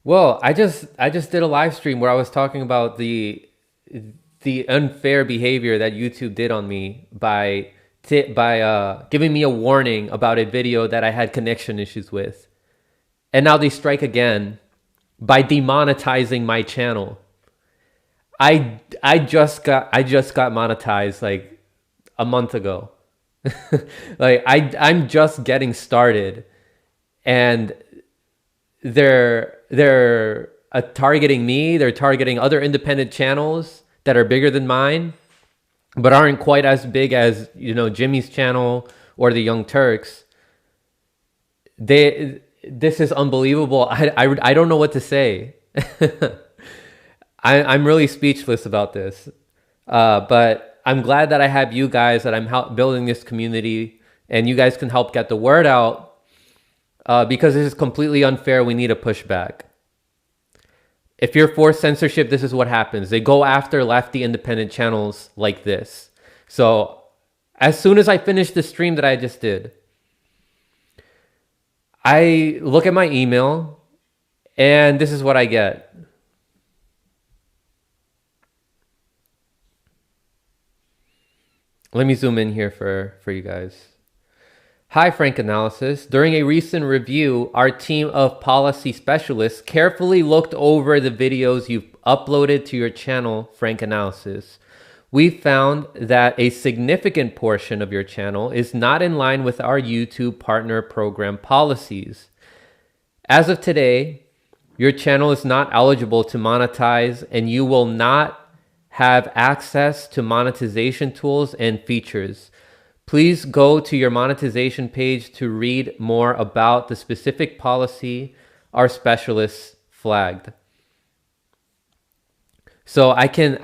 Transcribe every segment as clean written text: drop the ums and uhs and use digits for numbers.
Well, I just did a live stream where I was talking about the unfair behavior that YouTube did on me by giving me a warning about a video that I had connection issues with. And now they strike again by demonetizing my channel. I just got monetized like a month ago. Like I'm just getting started, and they're targeting me. They're targeting other independent channels that are bigger than mine, but aren't quite as big as Jimmy's channel or the Young Turks. This is unbelievable. I don't know what to say. I'm really speechless about this. But I'm glad that I have you guys, that I'm building this community, and you guys can help get the word out, because this is completely unfair. We need to push back. If you're for censorship, this is what happens. They go after lefty independent channels like this. So as soon as I finish the stream that I just did, I look at my email, and this is what I get. Let me zoom in here for you guys. Hi, Frank Analysis. During a recent review, our team of policy specialists carefully looked over the videos you've uploaded to your channel, Frank Analysis. We found that a significant portion of your channel is not in line with our YouTube partner program policies. As of today, your channel is not eligible to monetize, and you will not have access to monetization tools and features. Please go to your monetization page to read more about the specific policy our specialists flagged. So I can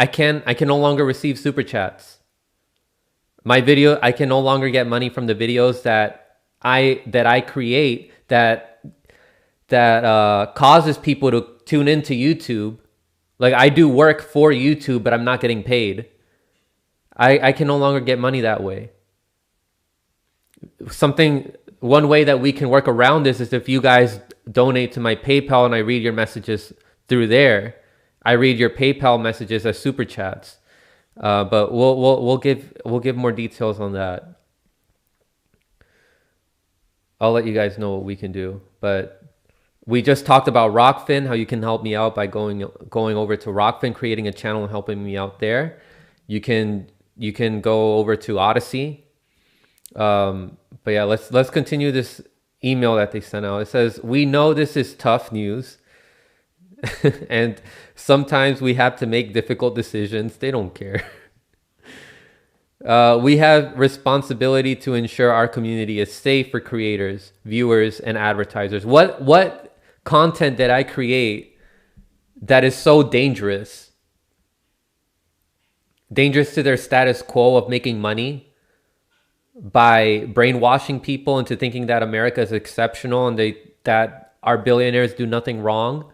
no longer receive super chats. I can no longer get money from the videos that I create that causes people to tune into YouTube. Like, I do work for YouTube, but I'm not getting paid. I can no longer get money that way. One way that we can work around this is if you guys donate to my PayPal and I read your messages through there. I read your PayPal messages as super chats. But we'll give more details on that. I'll let you guys know what we can do. But we just talked about Rockfin, how you can help me out by going over to Rockfin, creating a channel and helping me out there. You can go over to Odyssey. But yeah, let's continue this email that they sent out. It says, "We know this is tough news, and sometimes we have to make difficult decisions." They don't care. We have responsibility to ensure our community is safe for creators, viewers, and advertisers. What content did I create that is so dangerous? Dangerous to their status quo of making money by brainwashing people into thinking that America is exceptional and that our billionaires do nothing wrong?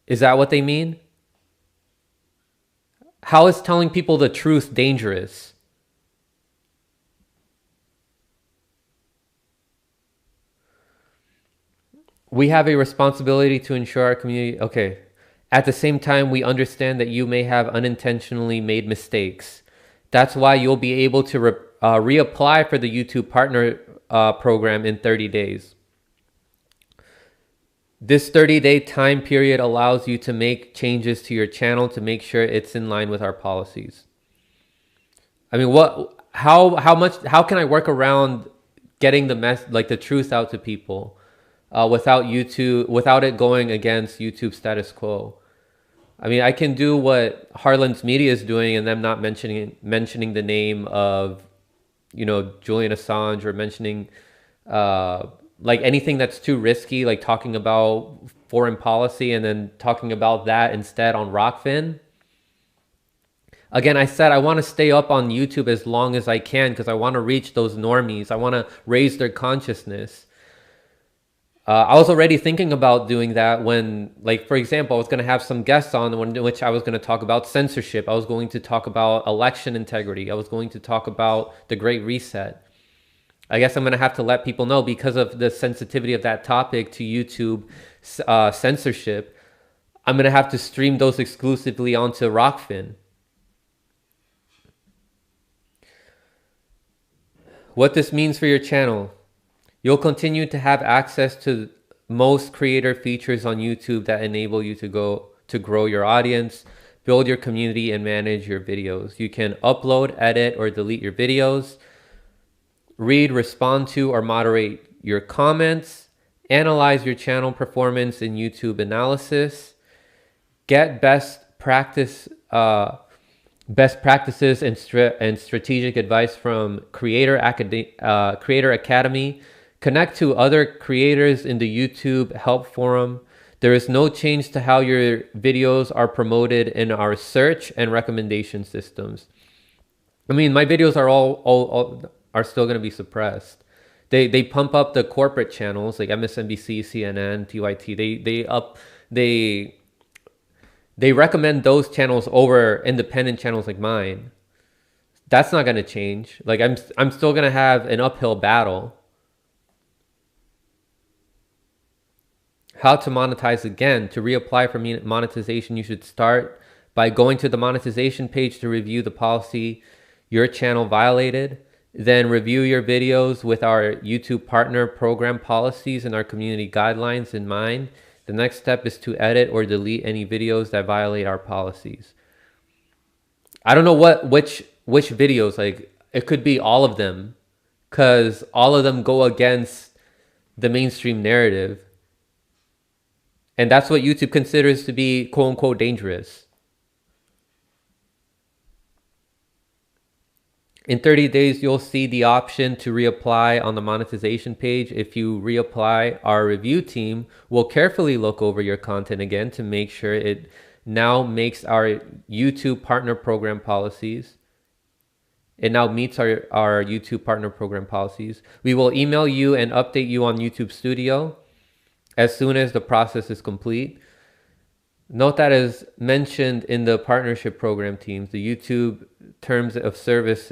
Is that what they mean? How is telling people the truth dangerous? We have a responsibility to ensure our community. Okay. At the same time, we understand that you may have unintentionally made mistakes. That's why you'll be able to reapply for the YouTube partner program in 30 days. This 30-day time period allows you to make changes to your channel to make sure it's in line with our policies. I mean, how can I work around getting the truth out to people without it going against YouTube status quo? I mean, I can do what Harlan's Media is doing and them not mentioning the name of, Julian Assange, or mentioning like anything that's too risky, like talking about foreign policy and then talking about that instead on Rockfin. Again, I said I want to stay up on YouTube as long as I can because I want to reach those normies. I want to raise their consciousness. I was already thinking about doing that when, like, for example, I was going to have some guests on in which I was going to talk about censorship. I was going to talk about election integrity. I was going to talk about the Great Reset. I guess I'm going to have to let people know, because of the sensitivity of that topic to YouTube censorship, I'm going to have to stream those exclusively onto Rockfin. What this means for your channel: you'll continue to have access to most creator features on YouTube that enable you to grow your audience, build your community, and manage your videos. You can upload, edit, or delete your videos, read, respond to, or moderate your comments, analyze your channel performance in YouTube analysis, get best practices and strategic advice from Creator Academy. Connect to other creators in the YouTube help forum. There is no change to how your videos are promoted in our search and recommendation systems. I mean, my videos are all are still going to be suppressed. They pump up the corporate channels like MSNBC, CNN, TYT. They recommend those channels over independent channels like mine. That's not going to change. Like I'm still going to have an uphill battle. How to monetize again. To reapply for monetization, you should start by going to the monetization page to review the policy your channel violated. Then review your videos with our YouTube partner program policies and our community guidelines in mind. The next step is to edit or delete any videos that violate our policies. I don't know which videos, like it could be all of them, because all of them go against the mainstream narrative. And that's what YouTube considers to be quote unquote dangerous. In 30 days, you'll see the option to reapply on the monetization page. If you reapply, our review team will carefully look over your content again to make sure it now makes our YouTube partner program policies. It now meets our YouTube partner program policies. We will email you and update you on YouTube Studio as soon as the process is complete. Note that as mentioned in the partnership program teams, the YouTube terms of service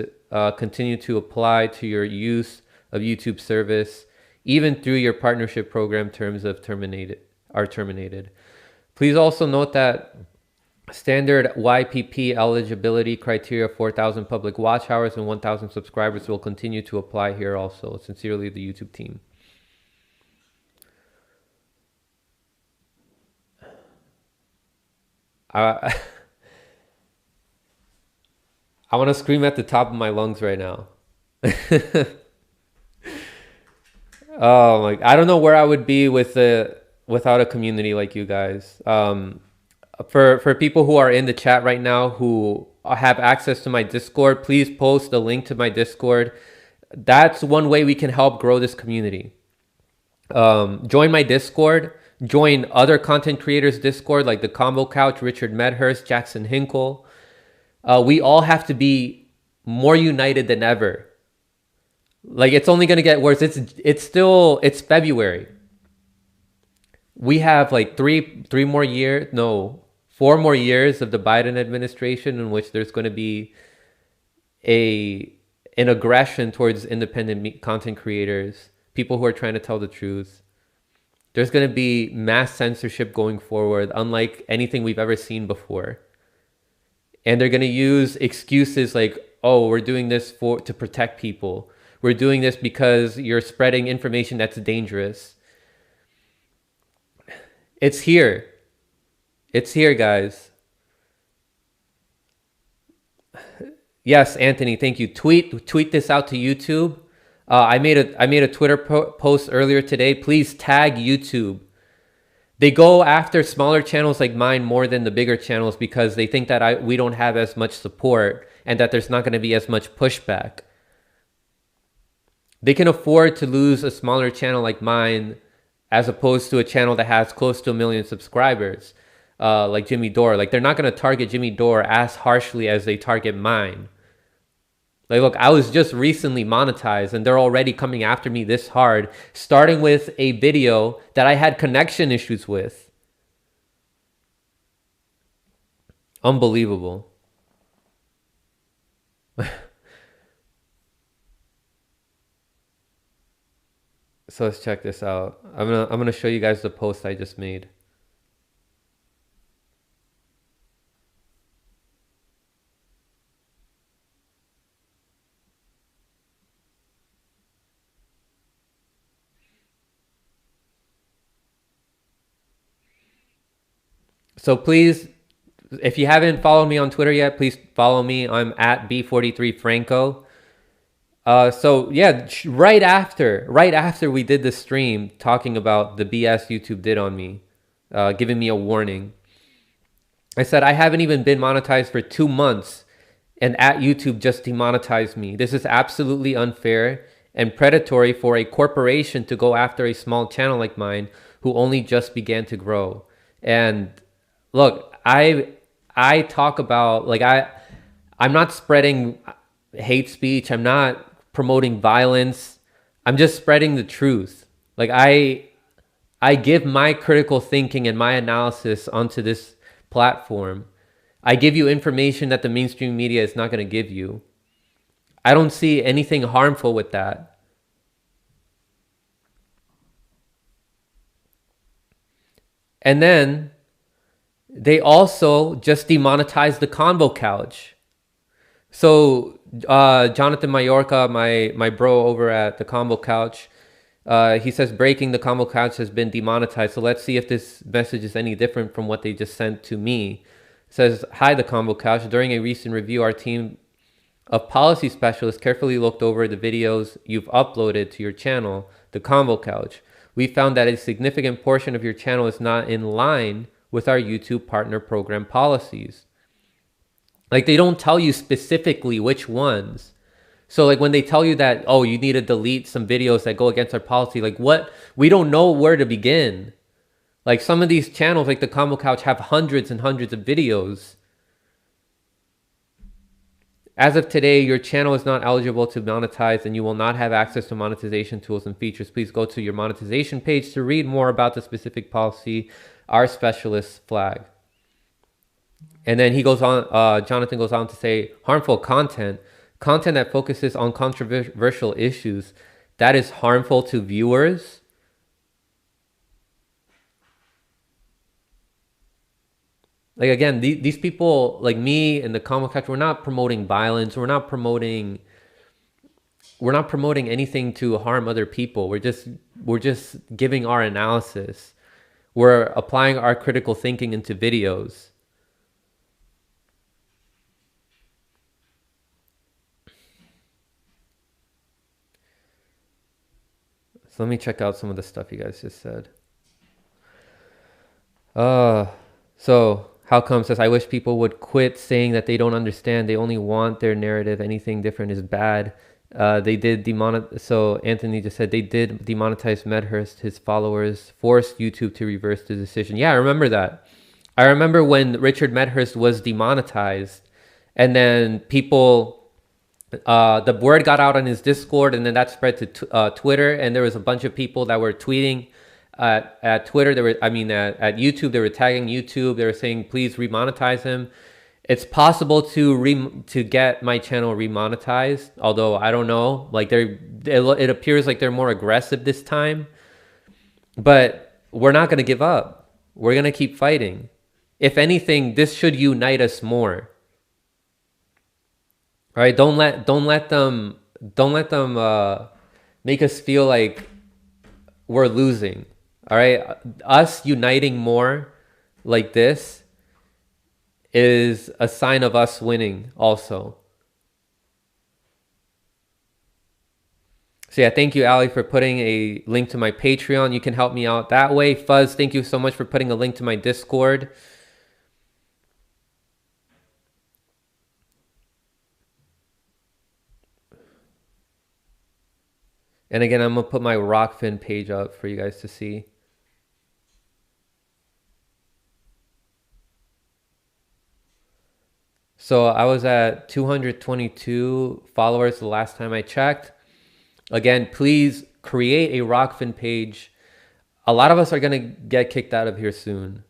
continue to apply to your use of YouTube service, even through your partnership program terms are terminated. Please also note that standard YPP eligibility criteria, 4,000 public watch hours and 1,000 subscribers, will continue to apply here also. Sincerely, the YouTube team. I want to scream at the top of my lungs right now. Oh my! I don't know where I would be without a community like you guys. For people who are in the chat right now who have access to my Discord, please post a link to my Discord. That's one way we can help grow this community. Join my Discord. Join other content creators' Discord like the Convo Couch, Richard Medhurst, Jackson Hinkle. We all have to be more united than ever. Like, it's only going to get worse. It's February. We have like 4 more years of the Biden administration in which there's going to be an aggression towards independent content creators, people who are trying to tell the truth. There's going to be mass censorship going forward, unlike anything we've ever seen before. And they're going to use excuses like, oh, we're doing this to protect people. We're doing this because you're spreading information that's dangerous. It's here. It's here, guys. Yes, Anthony, thank you. Tweet this out to YouTube. I made a Twitter post earlier today. Please tag YouTube. They go after smaller channels like mine more than the bigger channels because they think that we don't have as much support and that there's not going to be as much pushback. They can afford to lose a smaller channel like mine as opposed to a channel that has close to 1 million subscribers, like Jimmy Dore. Like, they're not going to target Jimmy Dore as harshly as they target mine. Like, look, I was just recently monetized and they're already coming after me this hard, starting with a video that I had connection issues with. Unbelievable. So let's check this out. I'm gonna show you guys the post I just made. So please, if you haven't followed me on Twitter yet, please follow me. I'm at B43Franco. So yeah, right after we did the stream talking about the BS YouTube did on me, giving me a warning, I said I haven't even been monetized for 2 months, and at YouTube just demonetized me. This is absolutely unfair and predatory for a corporation to go after a small channel like mine who only just began to grow. And look, I talk about like I'm not spreading hate speech. I'm not promoting violence. I'm just spreading the truth. Like I give my critical thinking and my analysis onto this platform. I give you information that the mainstream media is not going to give you. I don't see anything harmful with that. And then they also just demonetized the Convo couch. So Jonathan Mallorca, my bro over at the Convo couch, he says breaking the Convo couch has been demonetized. So let's see if this message is any different from what they just sent to me. It says, hi, the Convo couch. During a recent review, our team of policy specialists carefully looked over the videos you've uploaded to your channel, the Convo couch. We found that a significant portion of your channel is not in line with our YouTube partner program policies. Like they don't tell you specifically which ones. So like when they tell you that, oh, you need to delete some videos that go against our policy, like what? We don't know where to begin. Like some of these channels, like the Convo Couch, have hundreds and hundreds of videos. As of today, your channel is not eligible to monetize and you will not have access to monetization tools and features. Please go to your monetization page to read more about the specific policy our specialists flag. And then he goes on, Jonathan goes on to say, harmful content that focuses on controversial issues, that is harmful to viewers. Like again, these people like me and the comic culture, we're not promoting violence. We're not promoting anything to harm other people. We're just giving our analysis. We're applying our critical thinking into videos. So let me check out some of the stuff you guys just said. So how come says, I wish people would quit saying that they don't understand. They only want their narrative. Anything different is bad. They did demonetize. So Anthony just said they did demonetize Medhurst. His followers forced YouTube to reverse the decision. Yeah, I remember that. I remember when Richard Medhurst was demonetized, and then people, the word got out on his Discord, and then that spread to Twitter, and there was a bunch of people that were tweeting at Twitter. At YouTube, they were tagging YouTube. They were saying, please remonetize him. It's possible to get my channel remonetized, although I don't know. Like it appears like they're more aggressive this time. But we're not going to give up. We're going to keep fighting. If anything, this should unite us more. All right, don't let them make us feel like we're losing. All right, us uniting more like this is a sign of us winning also. So yeah, thank you, Ali, for putting a link to my Patreon. You can help me out that way. Fuzz, thank you so much for putting a link to my Discord. And again, I'm going to put my Rockfin page up for you guys to see. So I was at 222 followers the last time I checked. Again, please create a Rockfin page. A lot of us are going to get kicked out of here soon.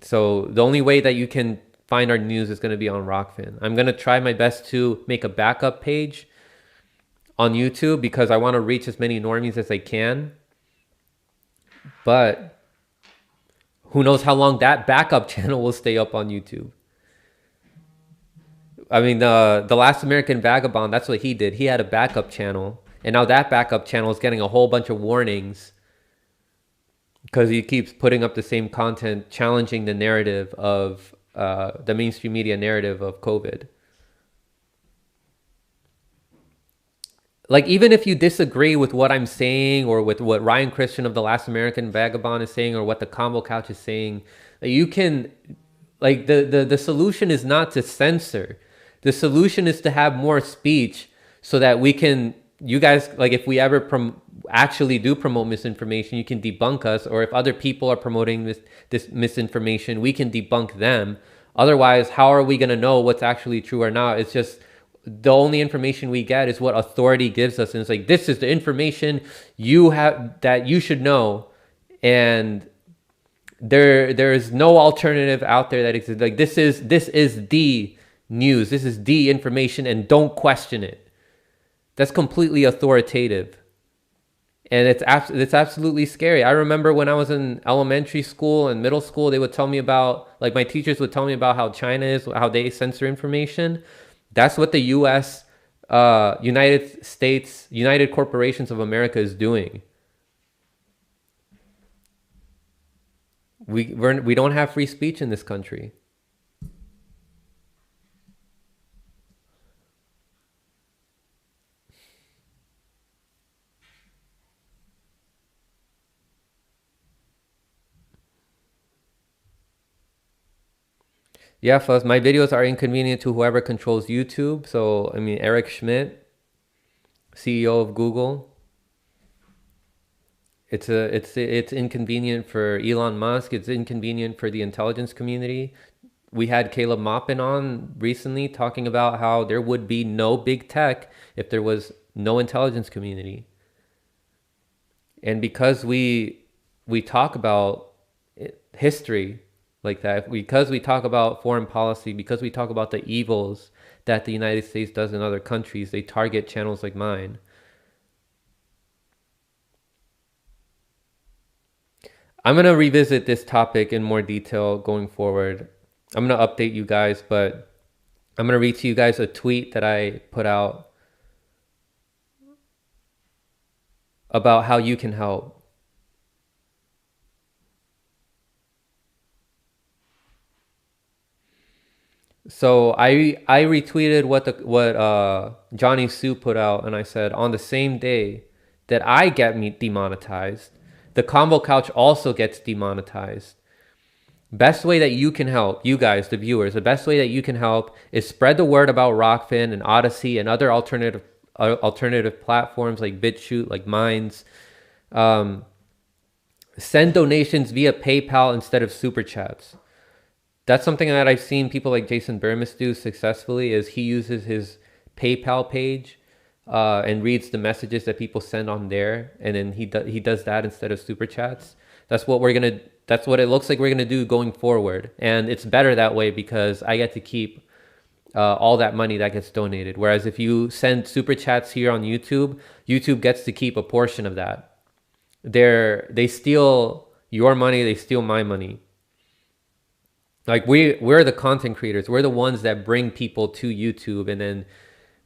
So the only way that you can find our news is going to be on Rockfin. I'm going to try my best to make a backup page on YouTube because I want to reach as many normies as I can. But who knows how long that backup channel will stay up on YouTube. I mean, the Last American Vagabond, that's what he did. He had a backup channel. And now that backup channel is getting a whole bunch of warnings because he keeps putting up the same content, challenging the narrative of the mainstream media narrative of COVID. Like, even if you disagree with what I'm saying or with what Ryan Christian of the Last American Vagabond is saying or what the Convo Couch is saying, you can, like, the solution is not to censor. The solution is to have more speech so that we can, you guys, like, if we ever actually do promote misinformation, you can debunk us. Or if other people are promoting this misinformation, we can debunk them. Otherwise, how are we going to know what's actually true or not? It's just, the only information we get is what authority gives us. And it's like, this is the information you have that you should know. And there is no alternative out there that exists. Like, this is the news. This is the information, and don't question it. That's completely authoritative. And it's absolutely scary. I remember when I was in elementary school and middle school, they would tell me about, like, my teachers would tell me about how China is, how they censor information. That's what the U.S., United States, United Corporations of America is doing. We don't have free speech in this country. Yeah, Fuzz, my videos are inconvenient to whoever controls YouTube. So, I mean, Eric Schmidt, CEO of Google. It's inconvenient for Elon Musk. It's inconvenient for the intelligence community. We had Caleb Maupin on recently talking about how there would be no big tech if there was no intelligence community. And because we talk about history like that, because we talk about foreign policy, because we talk about the evils that the United States does in other countries, they target channels like mine. I'm going to revisit this topic in more detail going forward. I'm going to update you guys, but I'm going to read to you guys a tweet that I put out about how you can help. So I retweeted what Johnny Sue put out, and I said, on the same day that I get demonetized, the Convo Couch also gets demonetized. Best way that you can help, you guys, the viewers, the best way that you can help is spread the word about Rockfin and Odyssey and other alternative platforms like BitChute, like Minds. Send donations via PayPal instead of Super Chats. That's something that I've seen people like Jason Bermas do successfully, is he uses his PayPal page and reads the messages that people send on there, and then he does that instead of Super Chats. That's what it looks like we're gonna do going forward, and it's better that way because I get to keep all that money that gets donated. Whereas if you send Super Chats here on YouTube, YouTube gets to keep a portion of that. They steal your money, they steal my money. Like, we're the content creators. We're the ones that bring people to YouTube, and then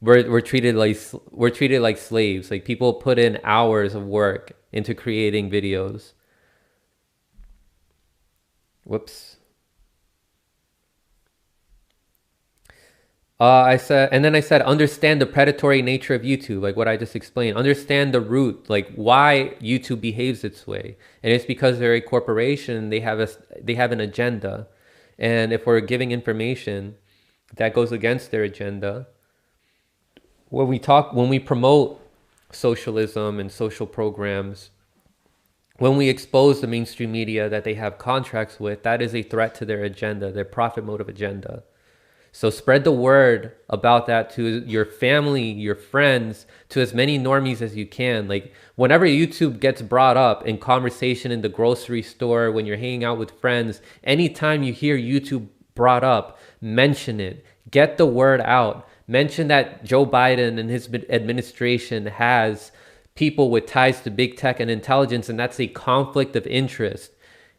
we're treated like slaves. Like, people put in hours of work into creating videos. Whoops. I said, understand the predatory nature of YouTube, like what I just explained. Understand the root, like why YouTube behaves its way, and it's because they're a corporation. They have an agenda. And if we're giving information that goes against their agenda, when we promote socialism and social programs, when we expose the mainstream media that they have contracts with, that is a threat to their agenda, their profit motive agenda. So spread the word about that to your family, your friends, to as many normies as you can. Like, whenever YouTube gets brought up in conversation in the grocery store, when you're hanging out with friends, anytime you hear YouTube brought up, mention it. Get the word out. Mention that Joe Biden and his administration has people with ties to big tech and intelligence, and that's a conflict of interest.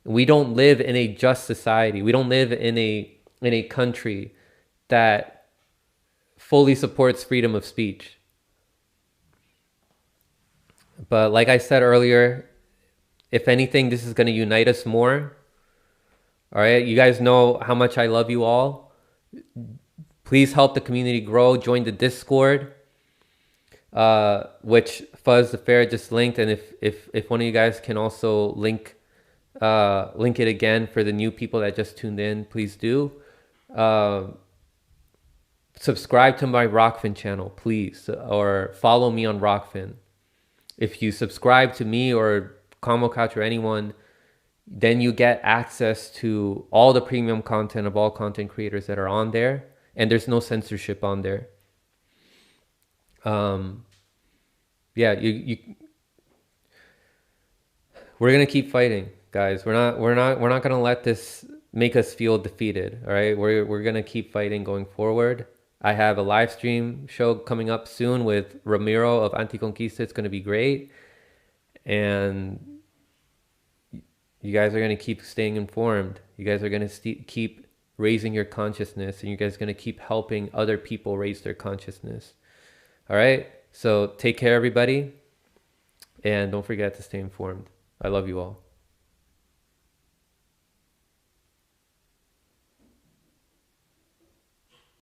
We don't live in a just society. We don't live in a country that fully supports freedom of speech. But like I said earlier, if anything, this is going to unite us more. All right. You guys know how much I love you all. Please help the community grow. Join the Discord, which Fuzz the Fair just linked. And if one of you guys can also link it again for the new people that just tuned in, please do. Subscribe to my Rockfin channel, please, or follow me on Rockfin. If you subscribe to me or Convo Couch or anyone, then you get access to all the premium content of all content creators that are on there, and there's no censorship on there. Yeah, we're gonna keep fighting, guys. We're not gonna let this make us feel defeated. All right, we're gonna keep fighting going forward. I have a live stream show coming up soon with Ramiro of Anticonquista. It's gonna be great, and you guys are going to keep staying informed. You guys are going to keep raising your consciousness, and you guys are going to keep helping other people raise their consciousness. All right? So take care, everybody. And don't forget to stay informed. I love you all.